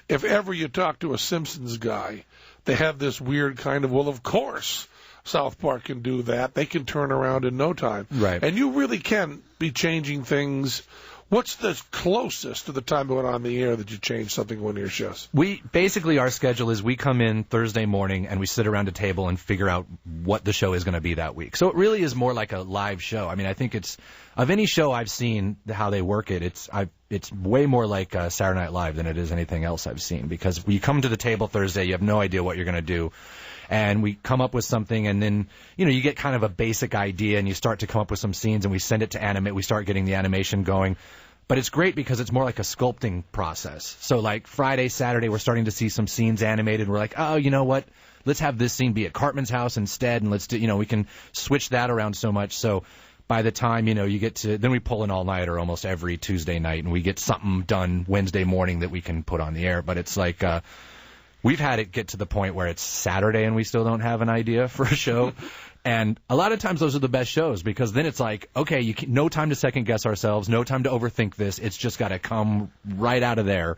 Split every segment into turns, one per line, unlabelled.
if ever you talk to a Simpsons guy, they have this weird kind of, well, of course South Park can do that. They can turn around in no time.
Right.
And you really can be changing things. What's the closest to the time it went on the air that you changed something in one of your shows?
Basically, our schedule is we come in Thursday morning and we sit around a table and figure out what the show is going to be that week. So it really is more like a live show. I mean, I think it's, of any show I've seen, how they work it, it's way more like Saturday Night Live than it is anything else I've seen. Because when you come to the table Thursday, you have no idea what you're going to do. And we come up with something, and then, you get kind of a basic idea, and you start to come up with some scenes, and we send it to animate. We start getting the animation going. But it's great because it's more like a sculpting process. So, like, Friday, Saturday, we're starting to see some scenes animated. We're like, oh, you know what? Let's have this scene be at Cartman's house instead, and let's do, we can switch that around so much. So by the time, you get to, then we pull an all-nighter almost every Tuesday night, and we get something done Wednesday morning that we can put on the air. But it's like, we've had it get to the point where it's Saturday and we still don't have an idea for a show. And a lot of times those are the best shows, because then it's like, okay, no time to second-guess ourselves, no time to overthink this. It's just got to come right out of there.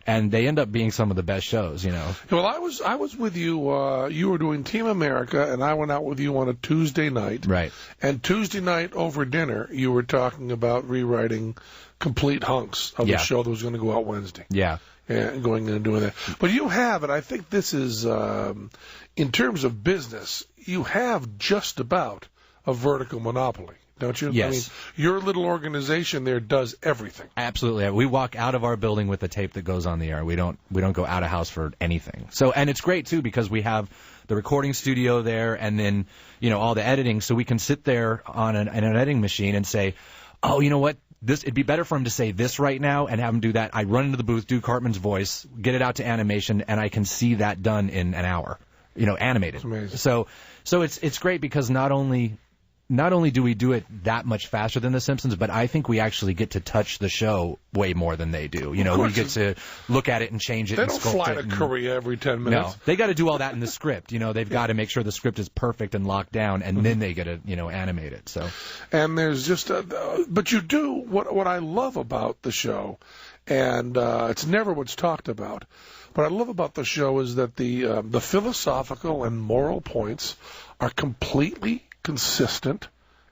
And they end up being some of the best shows,
Well, I was with you. You were doing Team America, and I went out with you on a Tuesday night.
Right.
And Tuesday night over dinner, you were talking about rewriting complete hunks of the show that was going to go out Wednesday.
Yeah.
And going in and doing that. But you have, and I think this is, in terms of business, you have just about a vertical monopoly, don't you?
Yes.
I mean, your little organization there does everything.
Absolutely. We walk out of our building with the tape that goes on the air. We don't go out of house for anything. So, and it's great too, because we have the recording studio there, and then, all the editing, so we can sit there on an editing machine and say, oh, you know what? It'd be better for him to say this right now and have him do that. I run into the booth, do Cartman's voice, get it out to animation, and I can see that done in an hour, animated.
That's amazing.
So it's great, because not only do we do it that much faster than The Simpsons, but I think we actually get to touch the show way more than they do. We get to look at it and change it and sculpt it.
They don't fly to Korea every 10 minutes.
No, they got to do all that in the script. They've got to make sure the script is perfect and locked down, and then they get to, animate it. So,
and there's just but you do what I love about the show, and it's never what's talked about. What I love about the show is that the philosophical and moral points are completely consistent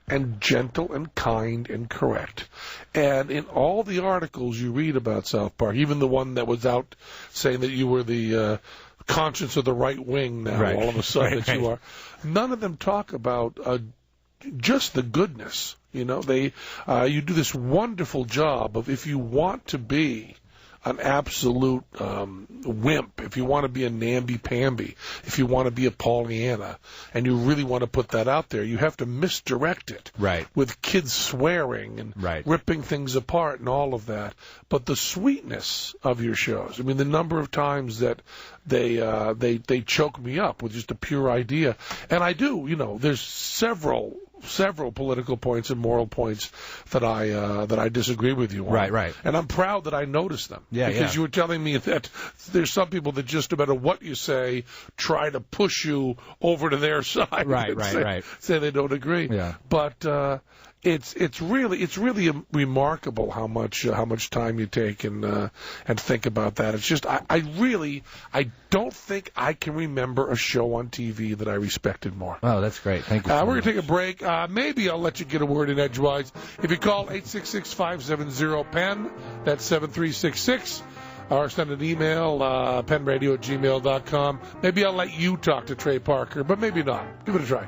and gentle and kind and correct. And in all the articles you read about South Park, even the one that was out saying that you were the conscience of the right wing now, all of a sudden that you are, none of them talk about just the goodness. You do this wonderful job of, if you want to be an absolute wimp, if you want to be a namby-pamby, if you want to be a Pollyanna, and you really want to put that out there, you have to misdirect it with kids swearing and ripping things apart and all of that. But the sweetness of your shows, I mean, the number of times that they choke me up with just a pure idea, and I do, there's several political points and moral points that I disagree with you on.
Right.
And I'm proud that I noticed them. Because you were telling me that there's some people that just no matter what you say, try to push you over to their side.
Right.
Say they don't agree. Yeah. But it's really remarkable how much time you take and think about that. It's just I don't think I can remember a show on TV that I respected more.
Oh, that's great. Thank you.
We're going to take a break. Maybe I'll let you get a word in edgewise. If you call 866-570-PEN, that's 7366, or send an email, penradio@gmail.com. Maybe I'll let you talk to Trey Parker, but maybe not. Give it a try.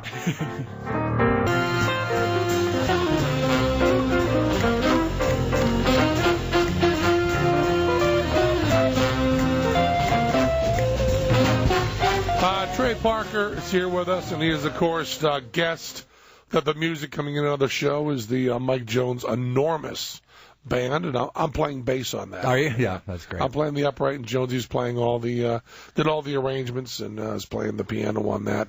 Trey Parker is here with us, and he is, of course, guest that the music coming in on the show is the Mike Jones enormous band, and I'm playing bass on that.
Are you? Yeah, that's great.
I'm playing the upright, and Jonesy's playing did all the arrangements, and is playing the piano on that.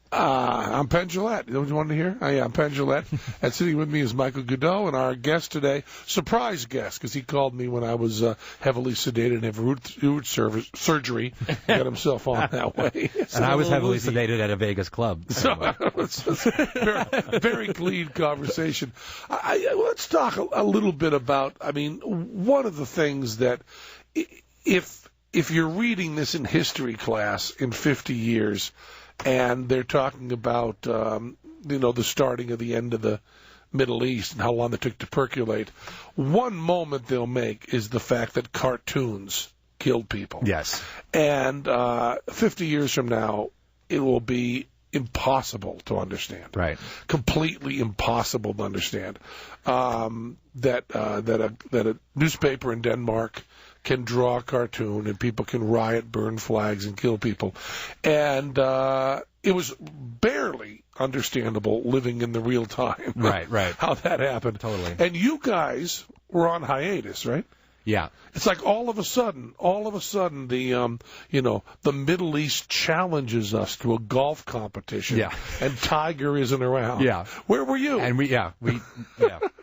I'm Penn Jillette. You know what you wanted to hear? Oh, yeah, I'm Penn Jillette. And sitting with me is Michael Godot, and our guest today, surprise guest, because he called me when I was heavily sedated and had root surgery. Got himself on that way.
And I was heavily sedated at a Vegas club.
So it's very, very clean conversation. Let's talk a little bit about, one of the things that if if you're reading this in history class in 50 years, and they're talking about, the starting of the end of the Middle East and how long it took to percolate, one moment they'll make is the fact that cartoons killed people.
Yes.
And 50 years from now, it will be impossible to understand.
Right.
Completely impossible to understand. That a newspaper in Denmark can draw a cartoon and people can riot, burn flags, and kill people. And it was barely understandable living in the real time.
Right.
How that happened.
Totally.
And you guys were on hiatus, right?
Yeah.
It's like all of a sudden, the the Middle East challenges us to a golf competition.
Yeah.
And Tiger isn't around.
Yeah.
Where were you?
And we.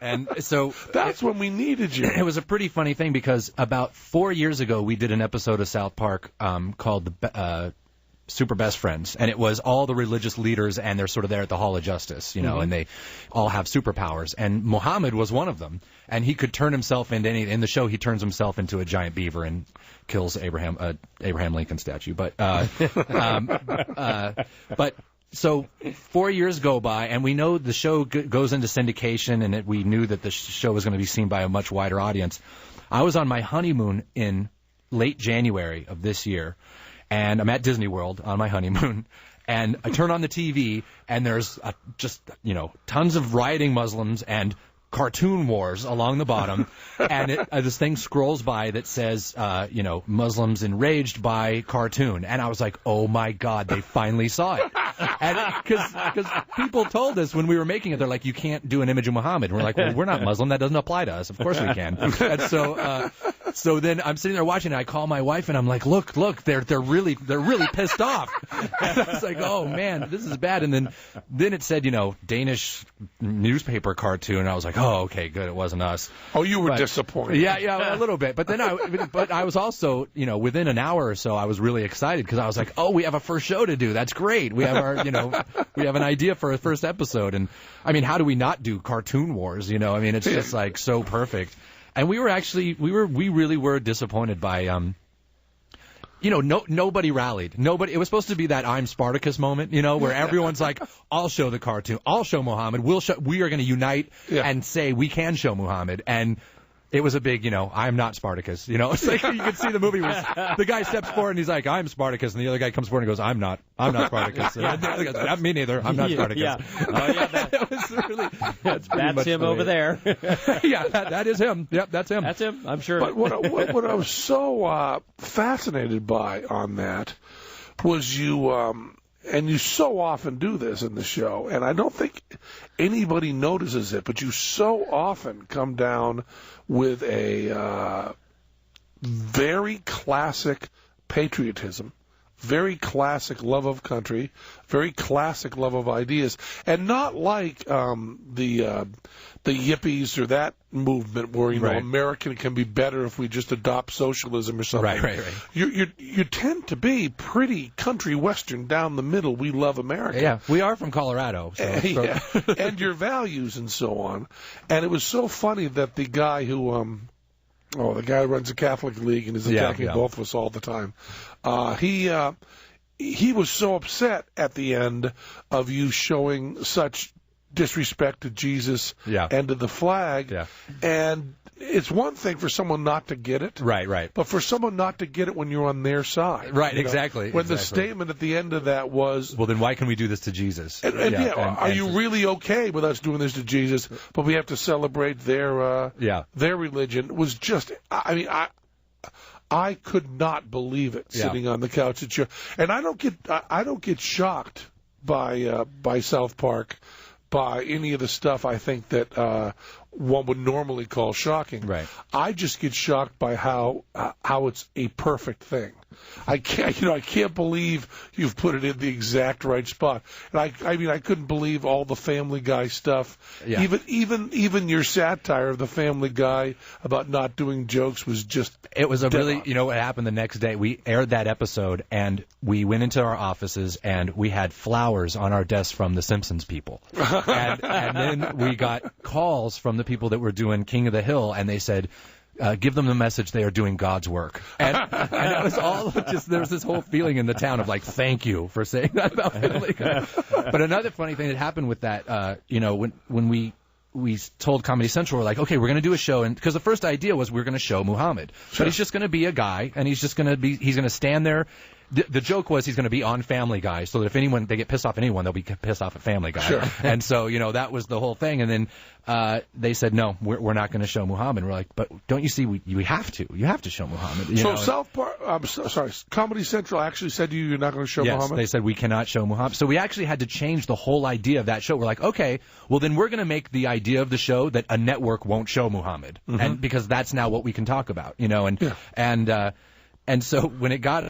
And so
that's when we needed you.
It was a pretty funny thing because about 4 years ago we did an episode of South Park called the Super Best Friends, and it was all the religious leaders, and they're sort of there at the Hall of Justice, and they all have superpowers, and Muhammad was one of them, and he could turn himself into in the show he turns himself into a giant beaver and kills Abraham Lincoln statue, but so 4 years go by, and we know the show goes into syndication, and we knew that the show was going to be seen by a much wider audience. I was on my honeymoon in late January of this year, and I'm at Disney World on my honeymoon, and I turn on the TV, and there's just tons of rioting Muslims and cartoon wars along the bottom, and this thing scrolls by that says, Muslims enraged by cartoon, and I was like, oh my God, they finally saw it, and because people told us when we were making it, they're like, you can't do an image of Muhammad, and we're like, well, we're not Muslim, that doesn't apply to us, of course we can, and so then I'm sitting there watching, and I call my wife, and I'm like, look, they're really pissed off, and I was like, oh man, this is bad, and then it said, Danish newspaper cartoon, and I was like, oh, okay, good, it wasn't us.
Oh, you were disappointed.
Yeah, a little bit. But then I was also, within an hour or so, I was really excited because I was like, oh, we have a first show to do. That's great. We have we have an idea for a first episode. And I mean, how do we not do cartoon wars? I mean, it's just like so perfect. And we really were disappointed by, nobody rallied. Nobody. It was supposed to be that I'm Spartacus moment, where everyone's like, "I'll show the cartoon. I'll show Muhammad. We are going to unite and say we can show Muhammad." And it was a big, I'm not Spartacus. It's like you could see the movie where the guy steps forward and he's like, "I'm Spartacus," and the other guy comes forward and goes, "I'm not Spartacus." And the other guy's like, "Me neither. I'm not Spartacus."
Yeah. Oh yeah.
That was really.
That's him over there.
Yeah, that is him. Yep, that's him.
That's him. I'm sure.
But what I was so fascinated by on that was you, and you so often do this in the show, and I don't think anybody notices it, but you so often come down with a very classic patriotism, very classic love of country, very classic love of ideas, and not like the yippies or that movement where American can be better if we just adopt socialism or something.
Right.
You tend to be pretty country western down the middle. We love America.
Yeah, we are from Colorado.
Yeah. And your values and so on. And it was so funny that the guy who the guy who runs the Catholic League and is attacking both of us all the time. He was so upset at the end of you showing such disrespect to Jesus and to the flag. Yeah. And it's one thing for someone not to get it.
Right.
But for someone not to get it when you're on their side.
Right, exactly.
When the statement at the end of that was...
Well, then why can we do this to Jesus?
Are you really okay with us doing this to Jesus, but we have to celebrate their religion? It was just... I could not believe it sitting on the couch at your... And I don't get shocked by South Park, by any of the stuff I think that one would normally call shocking.
Right.
I just get shocked by how it's a perfect thing. I can't believe you've put it in the exact right spot. And I couldn't believe all the Family Guy stuff. Yeah. Even your satire of the Family Guy about not doing jokes was just...
It was really, what happened the next day? We aired that episode, and we went into our offices, and we had flowers on our desks from the Simpsons people. and then we got calls from the people that were doing King of the Hill, and they said, give them the message they are doing God's work. And it was all just, there was this whole feeling in the town of like, thank you for saying that about Family Guy. But another funny thing that happened with that, when we told Comedy Central, we're like, okay, we're going to do a show, and because the first idea was we're going to show Muhammad. Sure. But he's just going to be a guy, and he's going to stand there. The joke was he's going to be on Family Guy, so that if they get pissed off at anyone, they'll be pissed off at Family Guy.
Sure.
And so, that was the whole thing. And then they said, no, we're not going to show Muhammad. We're like, but don't you see, you have to. You have to show Muhammad.
So South Park, Comedy Central actually said to you, you're not going to show Muhammad?
Yes, they said we cannot show Muhammad. So we actually had to change the whole idea of that show. We're like, okay, well then we're going to make the idea of the show that a network won't show Muhammad, and because that's now what we can talk about, and so when it got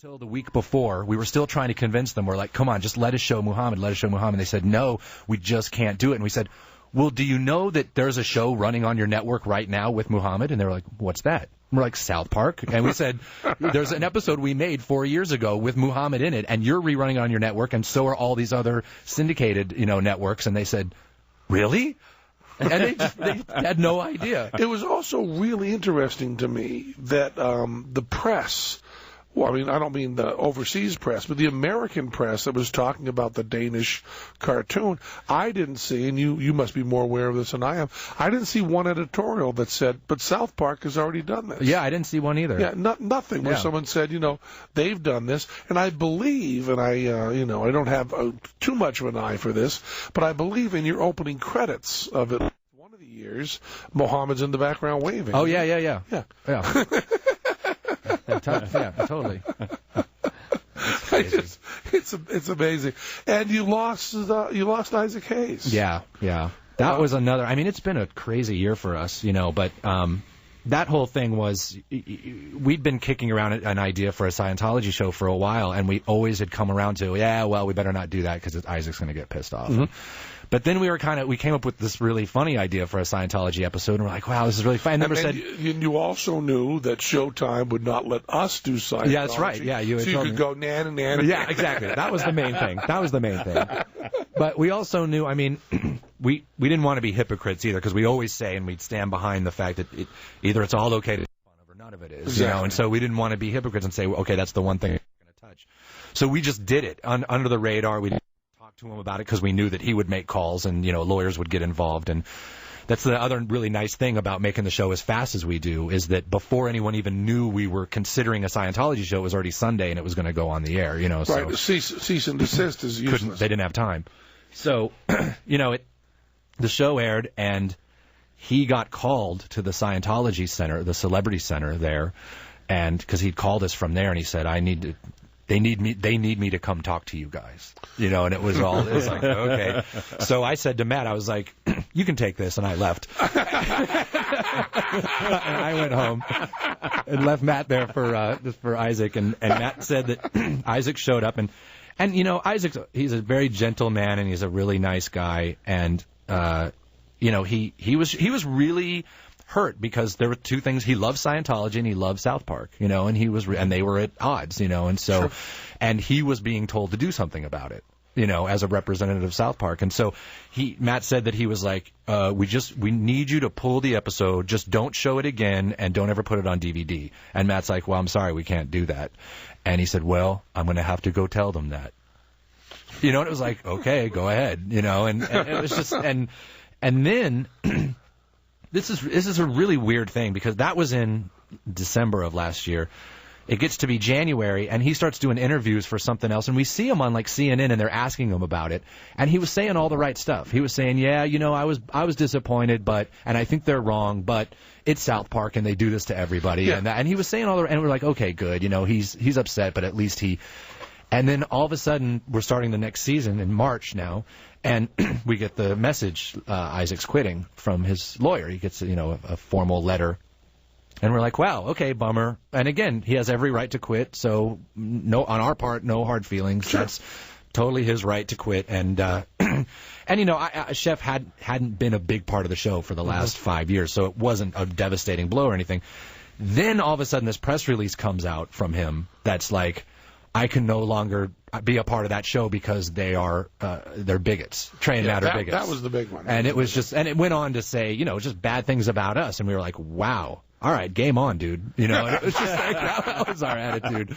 until the week before, we were still trying to convince them. We're like, come on, just let us show Muhammad, let us show Muhammad. They said, no, we just can't do it. And we said, well, do you know that there's a show running on your network right now with Muhammad? And they were like, what's that? And we're like, South Park. And we said, there's an episode we made 4 years ago with Muhammad in it, and you're rerunning it on your network, and so are all these other syndicated, networks. And they said, really? And they had no idea.
It was also really interesting to me that the press, well, I mean, I don't mean the overseas press, but the American press that was talking about the Danish cartoon, I didn't see, and you must be more aware of this than I am, I didn't see one editorial that said, but South Park has already done this.
Yeah, I didn't see one either.
Yeah, nothing where someone said, they've done this, and I believe, and I don't have too much of an eye for this, but I believe in your opening credits of it, one of the years, Mohammed's in the background waving.
Oh, yeah. Yeah. Yeah, totally.
It's amazing. And you lost Isaac Hayes.
Yeah. That was another. I mean, it's been a crazy year for us, but that whole thing was, we'd been kicking around an idea for a Scientology show for a while, and we always had come around to, we better not do that because Isaac's going to get pissed off. But then we came up with this really funny idea for a Scientology episode, and we're like, wow, this is really fun.
And then you also knew that Showtime would not let us do Scientology.
Yeah, that's right. Yeah,
you could go nan.
Yeah, exactly. That was the main thing. But we also knew, I mean, we didn't want to be hypocrites either, because we always say, and we'd stand behind the fact that either it's all okay to make fun of or none of it is.
Exactly.
And so we didn't want to be hypocrites and say, okay, that's the one thing we're going to touch. So we just did it under the radar. We didn't talk to him about it because we knew that he would make calls and lawyers would get involved. And that's the other really nice thing about making the show as fast as we do, is that before anyone even knew we were considering a Scientology show, it was already Sunday and it was going to go on the air.
Right.
So
cease and desist is useless.
They didn't have time. So the show aired, and he got called to the Scientology Center, the Celebrity Center there, and because he'd called us from there, and he said, they need me to come talk to you guys, and it was like, okay. So I said to Matt, I was like, you can take this, and I left. And I went home and left Matt there for Isaac, and Matt said that Isaac showed up, and Isaac, he's a very gentle man, and he's a really nice guy, and he was really hurt because there were two things. He loved Scientology and he loved South Park, and and they were at odds, and so, sure. And he was being told to do something about it, as a representative of South Park. And so Matt said that he was like, we need you to pull the episode, just don't show it again and don't ever put it on DVD. And Matt's like, well, I'm sorry, we can't do that. And he said, well, I'm going to have to go tell them that. And it was like, okay, go ahead, and it was just, and then this is a really weird thing, because that was in December of last year. It gets to be January, and he starts doing interviews for something else, and we see him on like CNN, and they're asking him about it, and he was saying all the right stuff. He was saying, I was disappointed, and I think they're wrong, but it's South Park, and they do this to everybody, yeah. And he was saying all the, and we're like, okay, good, he's upset, but at least he. And then all of a sudden, we're starting the next season in March now, and we get the message, Isaac's quitting, from his lawyer. He gets, a formal letter. And we're like, wow, okay, bummer. And again, he has every right to quit, so on our part, no hard feelings. Sure. That's totally his right to quit. And Chef hadn't been a big part of the show for the last 5 years, so it wasn't a devastating blow or anything. Then all of a sudden, this press release comes out from him that's like, I can no longer be a part of that show because they're bigots. Trey and Matt are bigots.
That was the big one.
And it was just, and it went on to say, just bad things about us. And we were like, wow, all right, game on, dude. You know, and it was just like that was our attitude.